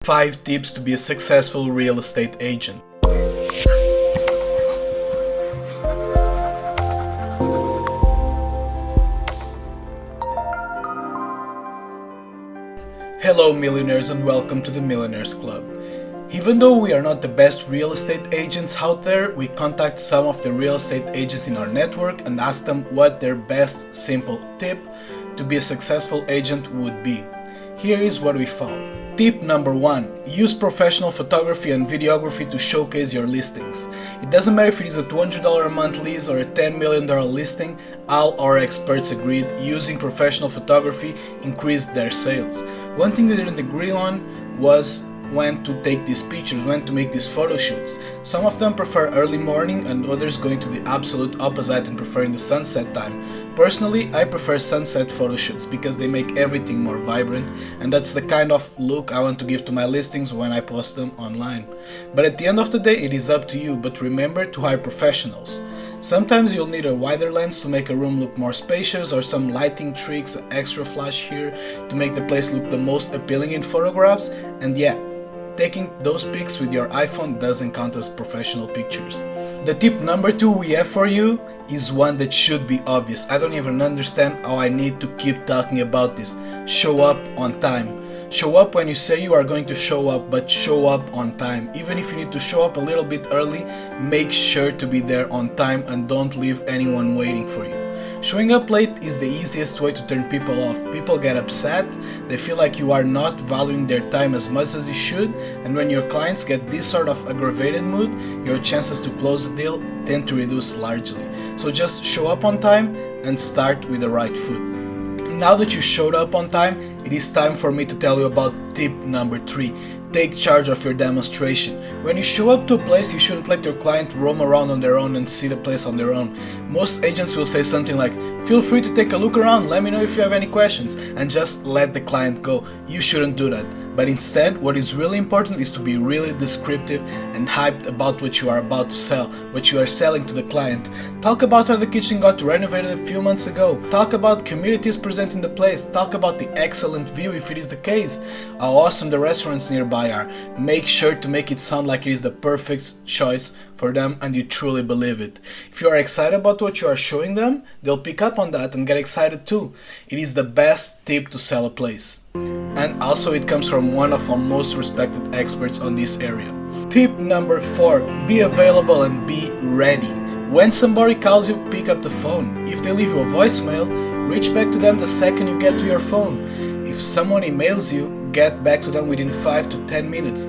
5 tips to be a successful real estate agent. Hello millionaires and welcome to the Millionaires Club. Even though we are not the best real estate agents out there, we contact some of the real estate agents in our network and ask them what their best simple tip to be a successful agent would be. Here is what we found. Tip number 1. Use professional photography and videography to showcase your listings. It doesn't matter if it is a $200 a month lease or a $10 million listing, all our experts agreed using professional photography increased their sales. One thing they didn't agree on was when to take these pictures, when to make these photo shoots. Some of them prefer early morning and others going to the absolute opposite and preferring the sunset time. Personally, I prefer sunset photo shoots because they make everything more vibrant, and that's the kind of look I want to give to my listings when I post them online. But at the end of the day, it is up to you, but remember to hire professionals. Sometimes you'll need a wider lens to make a room look more spacious, or some lighting tricks, an extra flash here to make the place look the most appealing in photographs, and yeah, taking those pics with your iPhone doesn't count as professional pictures. The tip number 2 we have for you is one that should be obvious. I don't even understand how I need to keep talking about this. Show up on time. Show up when you say you are going to show up, but show up on time. Even if you need to show up a little bit early, make sure to be there on time and don't leave anyone waiting for you. Showing up late is the easiest way to turn people off. People get upset, they feel like you are not valuing their time as much as you should, and when your clients get this sort of aggravated mood, your chances to close the deal tend to reduce largely. So just show up on time and start with the right foot. Now that you showed up on time, it is time for me to tell you about tip number 3. Take charge of your demonstration. When you show up to a place, you shouldn't let your client roam around on their own and see the place on their own. Most agents will say something like, "Feel free to take a look around, let me know if you have any questions," and just let the client go. You shouldn't do that. But instead, what is really important is to be really descriptive and hyped about what you are about to sell, what you are selling to the client. Talk about how the kitchen got renovated a few months ago. Talk about communities present in the place. Talk about the excellent view if it is the case. How awesome the restaurants nearby are. Make sure to make it sound like it is the perfect choice for them and you truly believe it. If you are excited about what you are showing them, they'll pick up on that and get excited too. It is the best tip to sell a place. And also it comes from one of our most respected experts on this area. Tip number 4. Be available and be ready. When somebody calls you, pick up the phone. If they leave you a voicemail, reach back to them the second you get to your phone. If someone emails you, get back to them within 5 to 10 minutes.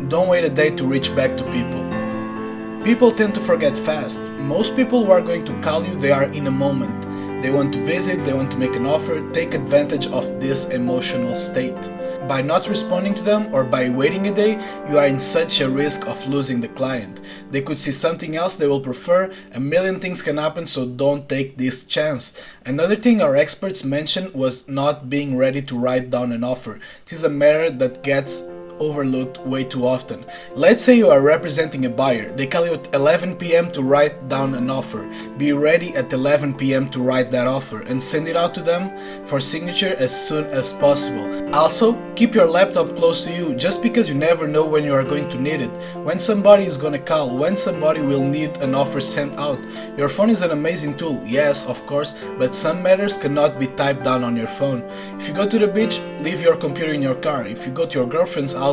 Don't wait a day to reach back to people. People tend to forget fast. Most people who are going to call you, they are in a moment. They want to visit, they want to make an offer, take advantage of this emotional state. By not responding to them or by waiting a day, you are in such a risk of losing the client. They could see something else they will prefer, a million things can happen, so don't take this chance. Another thing our experts mentioned was not being ready to write down an offer. This is a matter that gets overlooked way too often. Let's say you are representing a buyer. They call you at 11 p.m. to write down an offer. Be ready at 11 p.m. to write that offer and send it out to them for signature as soon as possible. Also, keep your laptop close to you just because you never know when you are going to need it, when somebody is going to call, when somebody will need an offer sent out. Your phone is an amazing tool, yes, of course, but some matters cannot be typed down on your phone. If you go to the beach, leave your computer in your car. If you go to your girlfriend's house,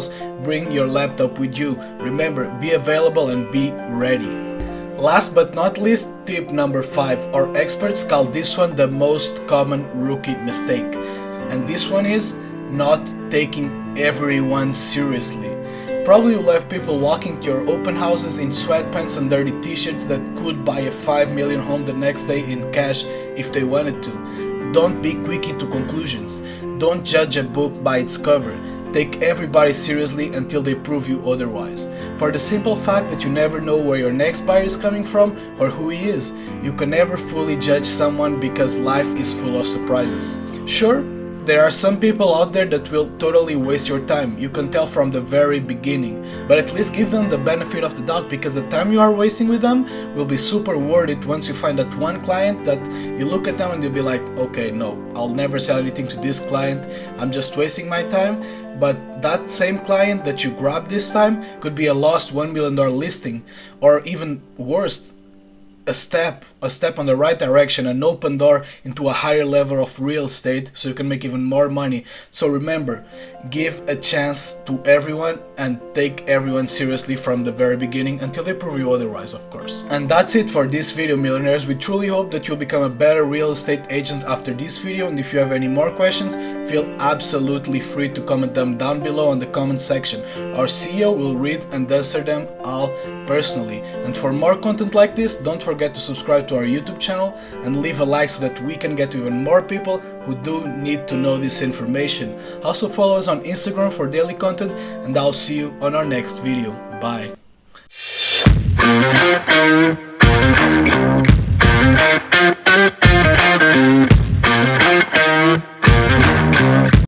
bring your laptop with you. Remember, be available and be ready. Last but not least, tip number 5. Our experts call this one the most common rookie mistake. And this one is not taking everyone seriously. Probably you'll have people walking to your open houses in sweatpants and dirty t-shirts that could buy a 5 million home the next day in cash if they wanted to. Don't be quick into conclusions. Don't judge a book by its cover. Take everybody seriously until they prove you otherwise. For the simple fact that you never know where your next buyer is coming from or who he is. You can never fully judge someone because life is full of surprises. Sure, There are some people out there that will totally waste your time. You can tell from the very beginning, but at least give them the benefit of the doubt, because the time you are wasting with them will be super worth it once you find that one client that you look at them and you'll be like, okay, no, I'll never sell anything to this client, I'm just wasting my time. But that same client that you grabbed this time could be a lost $1 million listing, or even worse, a step on the right direction, an open door into a higher level of real estate, so you can make even more money. So remember, give a chance to everyone and take everyone seriously from the very beginning until they prove you otherwise, of course. And that's it for this video, millionaires. We truly hope that you'll become a better real estate agent after this video, and if you have any more questions, feel absolutely free to comment them down below in the comment section. Our CEO will read and answer them all personally. And for more content like this, don't forget to subscribe to our YouTube channel and leave a like so that we can get to even more people who do need to know this information. Also follow us on Instagram for daily content, and I'll see you on our next video. Bye.